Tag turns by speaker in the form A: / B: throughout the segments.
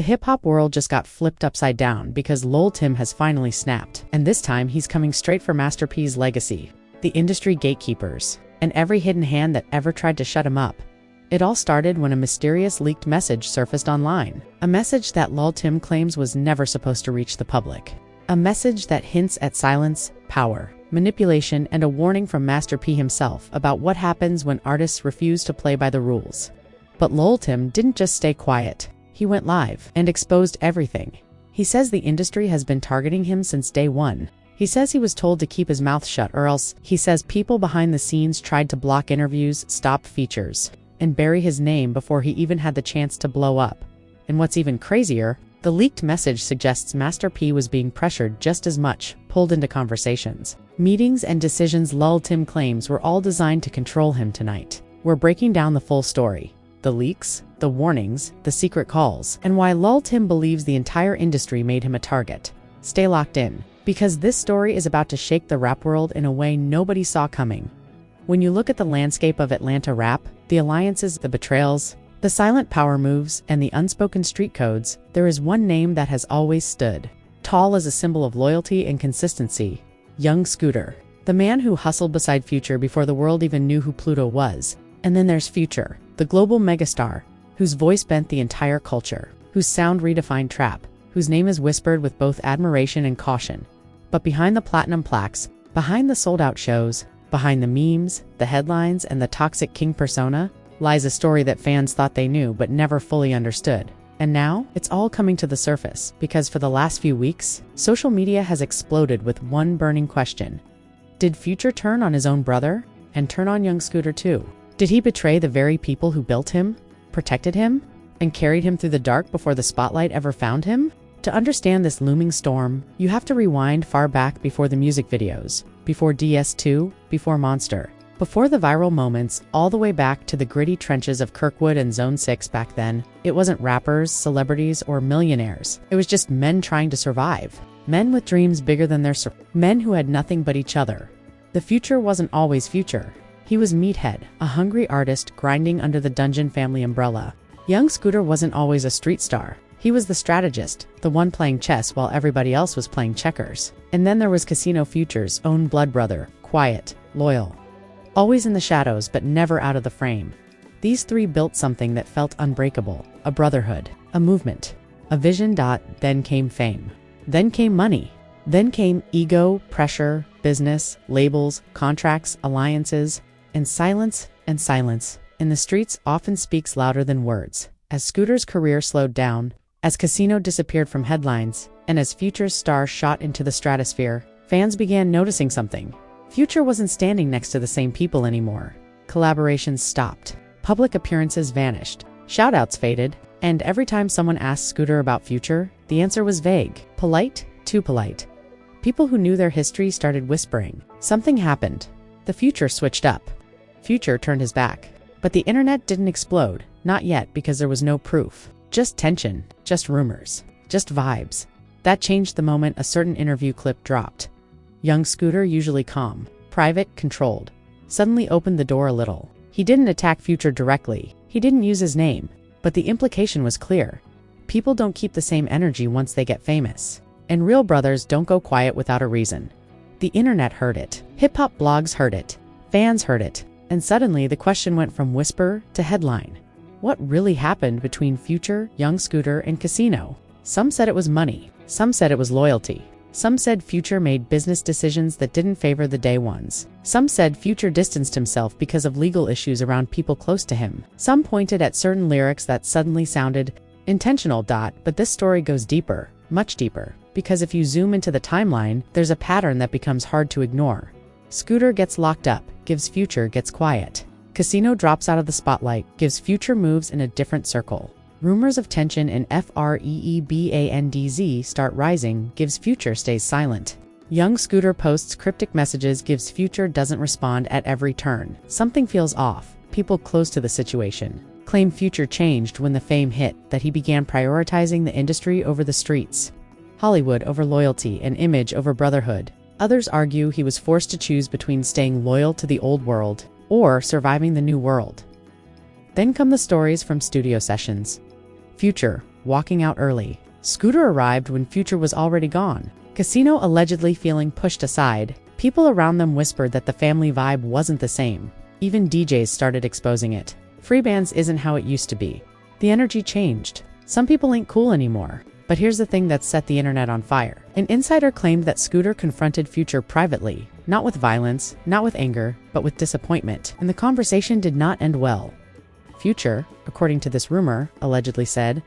A: The hip-hop world just got flipped upside down because Lil Tim has finally snapped. And this time, he's coming straight for Master P's legacy, the industry gatekeepers, and every hidden hand that ever tried to shut him up. It all started when a mysterious leaked message surfaced online. A message that Lil Tim claims was never supposed to reach the public. A message that hints at silence, power, manipulation, and a warning from Master P himself about what happens when artists refuse to play by the rules. But Lil Tim didn't just stay quiet. He went live and exposed everything. He says the industry has been targeting him since day one. He says he was told to keep his mouth shut, or else, he says, people behind the scenes tried to block interviews, stop features, and bury his name before he even had the chance to blow up. And what's even crazier, the leaked message suggests Master P was being pressured just as much, pulled into conversations, meetings, and decisions. Lil Tim claims were all designed to control him tonight. We're breaking down the full story. The leaks, the warnings, the secret calls, and why Lil Tim believes the entire industry made him a target. Stay locked in, because this story is about to shake the rap world in a way nobody saw coming. When you look at the landscape of Atlanta rap, the alliances, the betrayals, the silent power moves, and the unspoken street codes, there is one name that has always stood tall as a symbol of loyalty and consistency: Young Scooter. The man who hustled beside Future before the world even knew who Pluto was. And then there's Future, the global megastar, whose voice bent the entire culture, whose sound redefined trap, whose name is whispered with both admiration and caution. But behind the platinum plaques, behind the sold-out shows, behind the memes, the headlines, and the toxic king persona, lies a story that fans thought they knew but never fully understood. And now, it's all coming to the surface, because for the last few weeks, social media has exploded with one burning question. Did Future turn on his own brother? And turn on Young Scooter too? Did he betray the very people who built him, protected him, and carried him through the dark before the spotlight ever found him? To understand this looming storm, you have to rewind far back before the music videos, before DS2, before Monster, before the viral moments, all the way back to the gritty trenches of Kirkwood and Zone 6. Back then, it wasn't rappers, celebrities, or millionaires. It was just men trying to survive. Men with dreams bigger than their men who had nothing but each other. The Future wasn't always Future. He was Meathead, a hungry artist grinding under the Dungeon family umbrella. Young Scooter wasn't always a street star. He was the strategist, the one playing chess while everybody else was playing checkers. And then there was Casino Future's own blood brother, quiet, loyal, always in the shadows but never out of the frame. These three built something that felt unbreakable: a brotherhood, a movement, a vision. Then came fame. Then came money. Then came ego, pressure, business, labels, contracts, alliances, and silence. And silence in the streets often speaks louder than words. As Scooter's career slowed down, as Casino disappeared from headlines, and as Future's star shot into the stratosphere, fans began noticing something. Future wasn't standing next to the same people anymore. Collaborations stopped. Public appearances vanished. Shoutouts faded. And every time someone asked Scooter about Future, the answer was vague. Polite? Too polite. People who knew their history started whispering. Something happened. The Future switched up. Future turned his back. But the internet didn't explode. Not yet, because there was no proof. Just tension. Just rumors. Just vibes. That changed the moment a certain interview clip dropped. Young Scooter, usually calm, private, controlled, suddenly opened the door a little. He didn't attack Future directly. He didn't use his name. But the implication was clear. People don't keep the same energy once they get famous. And real brothers don't go quiet without a reason. The internet heard it. Hip-hop blogs heard it. Fans heard it. And suddenly the question went from whisper to headline. What really happened between Future, Young Scooter, and Casino? Some said it was money. Some said it was loyalty. Some said Future made business decisions that didn't favor the day ones. Some said Future distanced himself because of legal issues around people close to him. Some pointed at certain lyrics that suddenly sounded intentional. But this story goes deeper, much deeper, because if you zoom into the timeline, there's a pattern that becomes hard to ignore. Scooter gets locked up, gives Future gets quiet. Casino drops out of the spotlight, gives Future moves in a different circle. Rumors of tension in FREEBANDZ start rising, gives Future stays silent. Young Scooter posts cryptic messages, gives Future doesn't respond at every turn. Something feels off. People close to the situation claim Future changed when the fame hit, that he began prioritizing the industry over the streets, Hollywood over loyalty, and image over brotherhood. Others argue he was forced to choose between staying loyal to the old world or surviving the new world. Then come the stories from studio sessions. Future, walking out early. Scooter arrived when Future was already gone. Casino allegedly feeling pushed aside. People around them whispered that the family vibe wasn't the same. Even DJs started exposing it. Free bands isn't how it used to be. The energy changed. Some people ain't cool anymore. But here's the thing that set the internet on fire. An insider claimed that Scooter confronted Future privately, not with violence, not with anger, but with disappointment, and the conversation did not end well. Future, according to this rumor, allegedly said,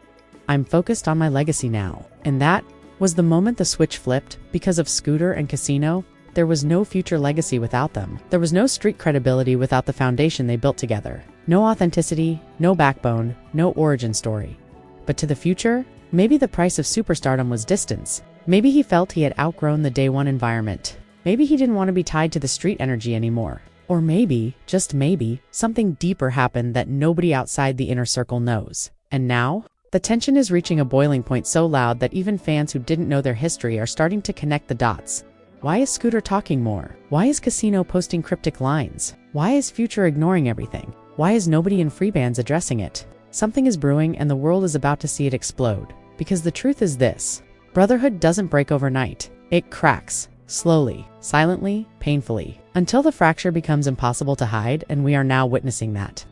A: "I'm focused on my legacy now." And that was the moment the switch flipped. Because of Scooter and Casino, there was no Future legacy without them. There was no street credibility without the foundation they built together. No authenticity, no backbone, no origin story. But to the Future, maybe the price of superstardom was distance. Maybe he felt he had outgrown the day one environment. Maybe he didn't want to be tied to the street energy anymore. Or maybe, just maybe, something deeper happened that nobody outside the inner circle knows. And now, the tension is reaching a boiling point so loud that even fans who didn't know their history are starting to connect the dots. Why is Scooter talking more? Why is Casino posting cryptic lines? Why is Future ignoring everything? Why is nobody in free bands addressing it? Something is brewing and the world is about to see it explode. Because the truth is this: brotherhood doesn't break overnight. It cracks. Slowly, silently, painfully, until the fracture becomes impossible to hide, and we are now witnessing that.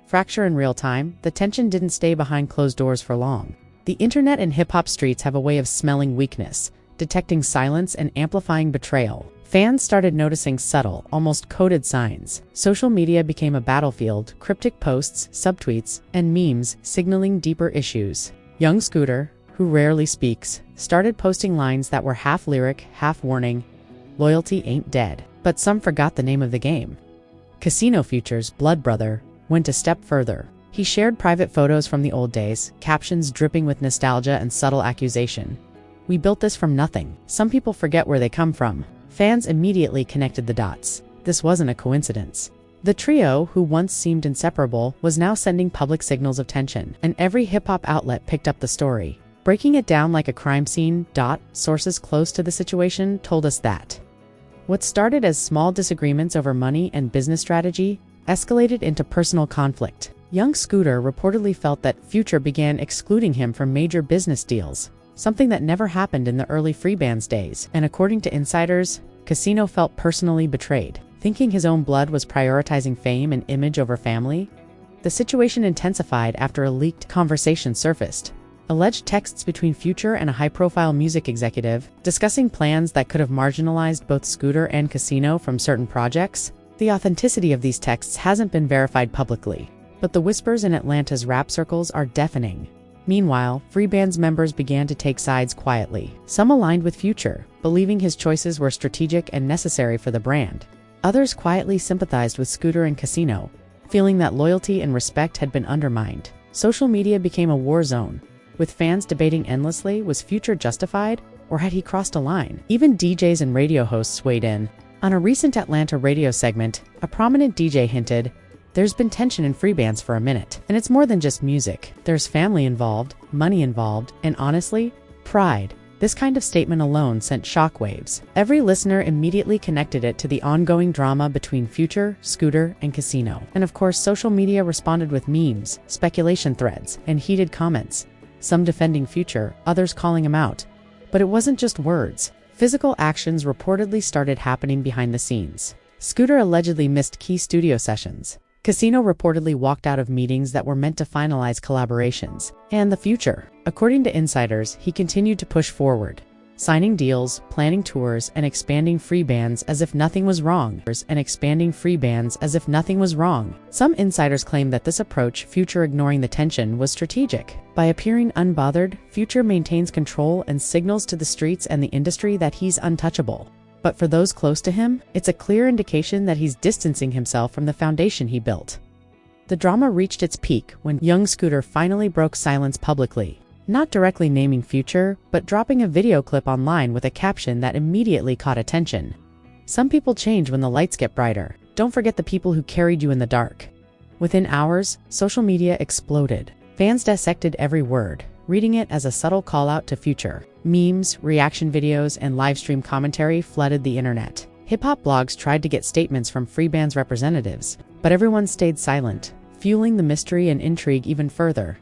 A: Fracture in real time, the tension didn't stay behind closed doors for long. The internet and hip-hop streets have a way of smelling weakness, detecting silence and amplifying betrayal. Fans started noticing subtle, almost coded signs. Social media became a battlefield, cryptic posts, subtweets, and memes signaling deeper issues. Young Scooter, who rarely speaks, started posting lines that were half lyric, half warning. Loyalty ain't dead. But some forgot the name of the game. Casino Future's blood brother went a step further. He shared private photos from the old days, captions dripping with nostalgia and subtle accusation. "We built this from nothing." Some people forget where they come from. Fans immediately connected the dots. This wasn't a coincidence. The trio, who once seemed inseparable, was now sending public signals of tension, and every hip-hop outlet picked up the story. Breaking it down like a crime scene, sources close to the situation told us that what started as small disagreements over money and business strategy escalated into personal conflict. Young Scooter reportedly felt that Future began excluding him from major business deals, something that never happened in the early free bands days. And according to insiders, Casino felt personally betrayed, thinking his own blood was prioritizing fame and image over family. The situation intensified after a leaked conversation surfaced. Alleged texts between Future and a high-profile music executive discussing plans that could have marginalized both Scooter and Casino from certain projects. The authenticity of these texts hasn't been verified publicly, but the whispers in Atlanta's rap circles are deafening. Meanwhile, free bands members began to take sides quietly. Some aligned with Future, believing his choices were strategic and necessary for the brand. Others quietly sympathized with Scooter and Casino, feeling that loyalty and respect had been undermined. Social media became a war zone, with fans debating endlessly: was Future justified, or had he crossed a line? Even DJs and radio hosts weighed in. On a recent Atlanta radio segment, a prominent DJ hinted, "There's been tension in free bands for a minute, and it's more than just music. There's family involved, money involved, and honestly, pride." This kind of statement alone sent shockwaves. Every listener immediately connected it to the ongoing drama between Future, Scooter, and Casino. And of course, social media responded with memes, speculation threads, and heated comments. Some defending Future, others calling him out. But it wasn't just words. Physical actions reportedly started happening behind the scenes. Scooter allegedly missed key studio sessions. Casino reportedly walked out of meetings that were meant to finalize collaborations. And the Future, according to insiders, he continued to push forward, signing deals, planning tours, and expanding free bands as if nothing was wrong. Some insiders claim that this approach, Future ignoring the tension, was strategic. By appearing unbothered, Future maintains control and signals to the streets and the industry that he's untouchable. But for those close to him, it's a clear indication that he's distancing himself from the foundation he built. The drama reached its peak when young Scooter finally broke silence publicly, not directly naming Future, but dropping a video clip online with a caption that immediately caught attention. "Some people change when the lights get brighter. Don't forget the people who carried you in the dark." Within hours, social media exploded. Fans dissected every word, reading it as a subtle call-out to Future. Memes, reaction videos, and livestream commentary flooded the internet. Hip-hop blogs tried to get statements from free bands representatives, but everyone stayed silent, fueling the mystery and intrigue even further.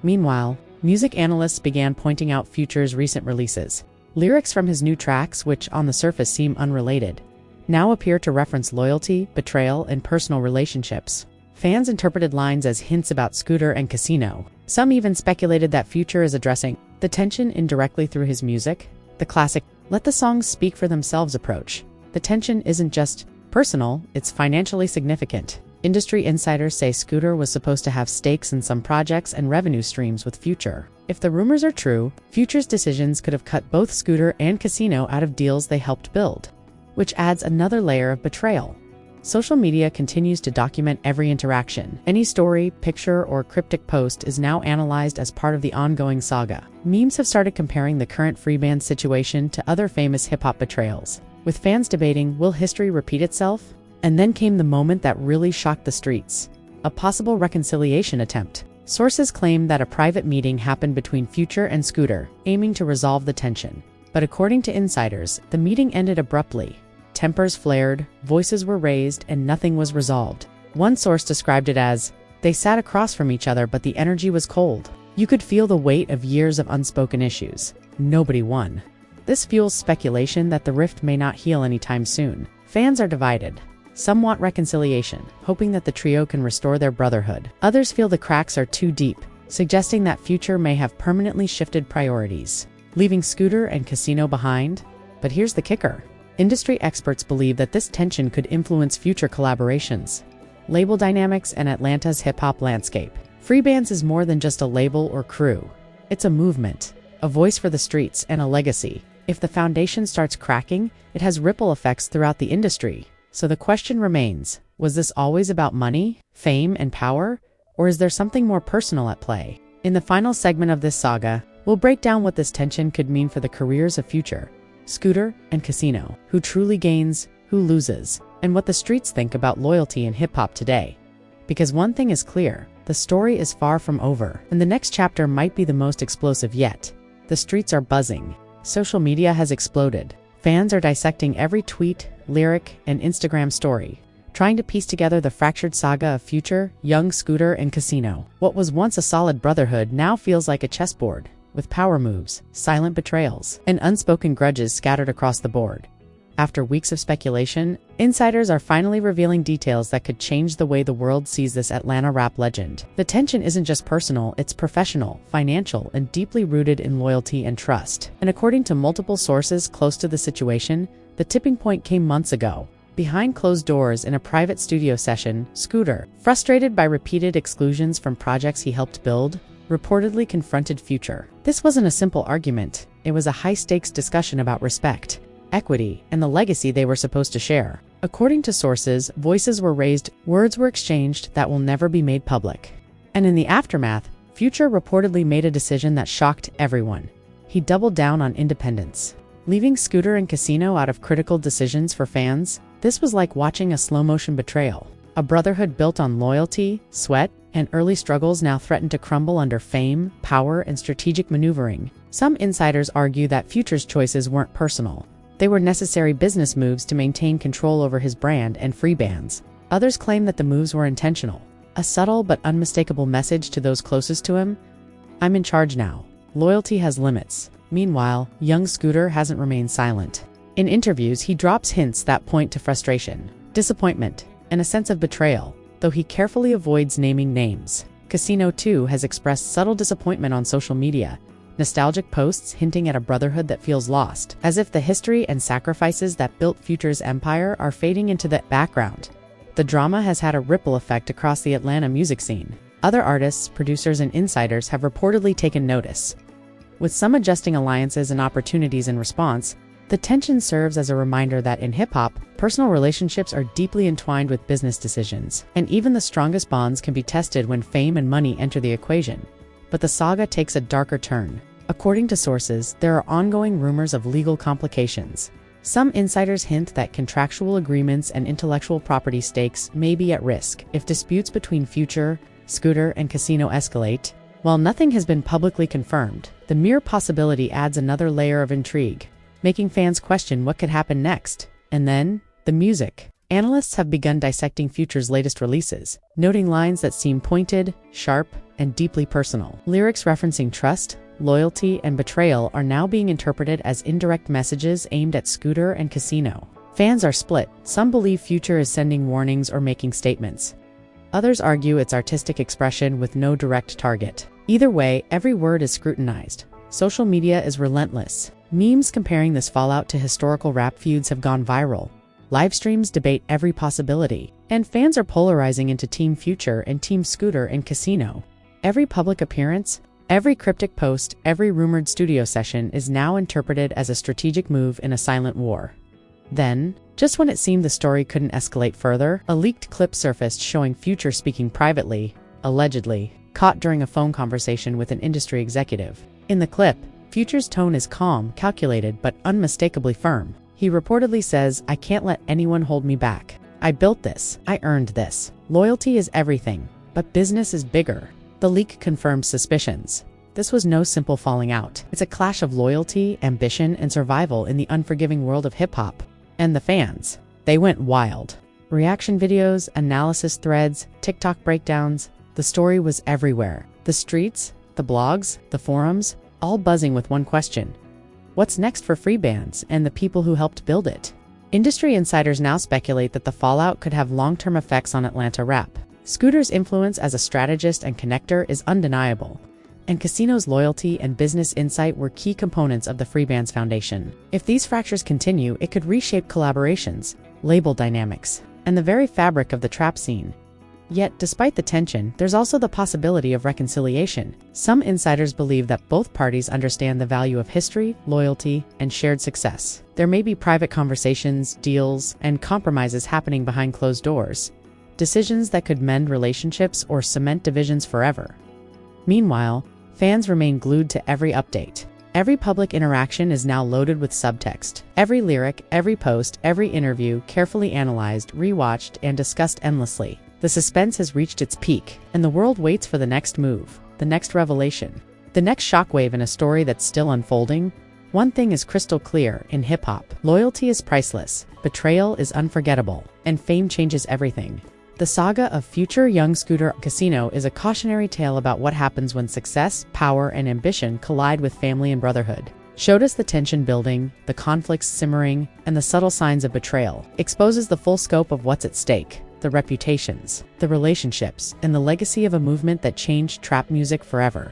A: Meanwhile, music analysts began pointing out Future's recent releases. Lyrics from his new tracks, which on the surface seem unrelated, now appear to reference loyalty, betrayal, and personal relationships. Fans interpreted lines as hints about Scooter and Casino. Some even speculated that Future is addressing the tension indirectly through his music. The classic, let the songs speak for themselves approach. The tension isn't just personal, it's financially significant. Industry insiders say Scooter was supposed to have stakes in some projects and revenue streams with Future. If the rumors are true, Future's decisions could have cut both Scooter and Casino out of deals they helped build, which adds another layer of betrayal. Social media continues to document every interaction. Any story, picture, or cryptic post is now analyzed as part of the ongoing saga. Memes have started comparing the current Freeband situation to other famous hip-hop betrayals, with fans debating, will history repeat itself? And then came the moment that really shocked the streets: a possible reconciliation attempt. Sources claim that a private meeting happened between Future and Scooter, aiming to resolve the tension. But according to insiders, the meeting ended abruptly. Tempers flared, voices were raised, and nothing was resolved. One source described it as, they sat across from each other but the energy was cold. You could feel the weight of years of unspoken issues. Nobody won. This fuels speculation that the rift may not heal anytime soon. Fans are divided. Some want reconciliation, hoping that the trio can restore their brotherhood. Others feel the cracks are too deep, suggesting that Future may have permanently shifted priorities, leaving Scooter and Casino behind. But here's the kicker. Industry experts believe that this tension could influence future collaborations, label dynamics, and Atlanta's hip-hop landscape. Freebands is more than just a label or crew. It's a movement, a voice for the streets, and a legacy. If the foundation starts cracking, it has ripple effects throughout the industry. So the question remains, was this always about money, fame, and power? Or is there something more personal at play? In the final segment of this saga, we'll break down what this tension could mean for the careers of Future, Scooter, and Casino, who truly gains, who loses, and what the streets think about loyalty in hip-hop today. Because one thing is clear, the story is far from over, and the next chapter might be the most explosive yet. The streets are buzzing. Social media has exploded. Fans are dissecting every tweet, lyric, and Instagram story, trying to piece together the fractured saga of Future, young Scooter, and Casino. What was once a solid brotherhood now feels like a chessboard, with power moves, silent betrayals, and unspoken grudges scattered across the board. After weeks of speculation, insiders are finally revealing details that could change the way the world sees this Atlanta rap legend. The tension isn't just personal, it's professional, financial, and deeply rooted in loyalty and trust. And according to multiple sources close to the situation, the tipping point came months ago. Behind closed doors in a private studio session, Scooter, frustrated by repeated exclusions from projects he helped build, reportedly confronted Future. This wasn't a simple argument, it was a high-stakes discussion about respect, equity, and the legacy they were supposed to share. According to sources, voices were raised, words were exchanged that will never be made public. And in the aftermath, Future reportedly made a decision that shocked everyone. He doubled down on independence, leaving Scooter and Casino out of critical decisions for fans. This was like watching a slow-motion betrayal. A brotherhood built on loyalty, sweat, and early struggles now threatened to crumble under fame, power, and strategic maneuvering. Some insiders argue that Future's choices weren't personal. They were necessary business moves to maintain control over his brand and Freebands. Others claim that the moves were intentional, a subtle but unmistakable message to those closest to him: I'm in charge now. Loyalty has limits. Meanwhile, young Scooter hasn't remained silent. In interviews, he drops hints that point to frustration, disappointment, and a sense of betrayal, though he carefully avoids naming names. Casino, too, has expressed subtle disappointment on social media, nostalgic posts hinting at a brotherhood that feels lost, as if the history and sacrifices that built Future's empire are fading into the background. The drama has had a ripple effect across the Atlanta music scene. Other artists, producers, and insiders have reportedly taken notice, with some adjusting alliances and opportunities in response. The tension serves as a reminder that in hip-hop, personal relationships are deeply entwined with business decisions, and even the strongest bonds can be tested when fame and money enter the equation. But the saga takes a darker turn. According to sources, there are ongoing rumors of legal complications. Some insiders hint that contractual agreements and intellectual property stakes may be at risk if disputes between Future, Scooter, and Casino escalate. While nothing has been publicly confirmed, the mere possibility adds another layer of intrigue, making fans question what could happen next. And then, the music. Analysts have begun dissecting Future's latest releases, noting lines that seem pointed, sharp, and deeply personal. Lyrics referencing trust, loyalty, and betrayal are now being interpreted as indirect messages aimed at Scooter and Casino. Fans are split. Some believe Future is sending warnings or making statements. Others argue it's artistic expression with no direct target. Either way, every word is scrutinized. Social media is relentless. Memes comparing this fallout to historical rap feuds have gone viral. Live streams debate every possibility, and fans are polarizing into Team Future and Team Scooter and Casino. Every public appearance, every cryptic post, every rumored studio session is now interpreted as a strategic move in a silent war. Then, just when it seemed the story couldn't escalate further, a leaked clip surfaced showing Future speaking privately, allegedly, caught during a phone conversation with an industry executive. In the clip, Future's tone is calm, calculated, but unmistakably firm. He reportedly says, "I can't let anyone hold me back. I built this. I earned this. Loyalty is everything, but business is bigger." The leak confirms suspicions. This was no simple falling out. It's a clash of loyalty, ambition, and survival in the unforgiving world of hip-hop. And the fans, they went wild. Reaction videos, analysis threads, TikTok breakdowns, the story was everywhere. The streets, the blogs, the forums, all buzzing with one question: what's next for Freebands and the people who helped build it? Industry insiders now speculate that the fallout could have long-term effects on Atlanta rap. Scooter's influence as a strategist and connector is undeniable, and Casino's loyalty and business insight were key components of the Freebands Foundation. If these fractures continue, it could reshape collaborations, label dynamics, and the very fabric of the trap scene. Yet, despite the tension, there's also the possibility of reconciliation. Some insiders believe that both parties understand the value of history, loyalty, and shared success. There may be private conversations, deals, and compromises happening behind closed doors, decisions that could mend relationships or cement divisions forever. Meanwhile, fans remain glued to every update. Every public interaction is now loaded with subtext. Every lyric, every post, every interview carefully analyzed, rewatched, and discussed endlessly. The suspense has reached its peak, and the world waits for the next move, the next revelation, the next shockwave in a story that's still unfolding. One thing is crystal clear in hip-hop: loyalty is priceless, betrayal is unforgettable, and fame changes everything. The saga of Future, Young Scooter, Casino is a cautionary tale about what happens when success, power, and ambition collide with family and brotherhood. Showed us the tension building, the conflicts simmering, and the subtle signs of betrayal. Exposes the full scope of what's at stake: the reputations, the relationships, and the legacy of a movement that changed trap music forever.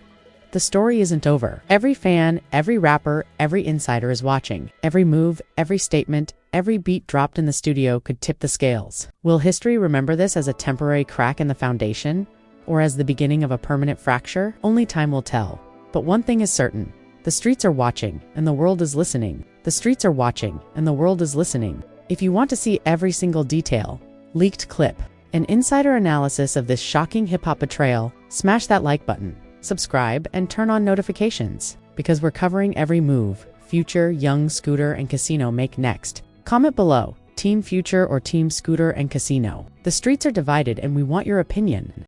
A: The story isn't over. Every fan, every rapper, every insider is watching. Every move, every statement, every beat dropped in the studio could tip the scales. Will history remember this as a temporary crack in the foundation, or as the beginning of a permanent fracture? Only time will tell. But one thing is certain: the streets are watching, and the world is listening. The streets are watching, and the world is listening. If you want to see every single detail, leaked clip, and insider analysis of this shocking hip-hop betrayal, smash that like button, subscribe, and turn on notifications, because we're covering every move Future, Young, Scooter, and Casino make next. Comment below, Team Future or Team Scooter and Casino. The streets are divided, and we want your opinion.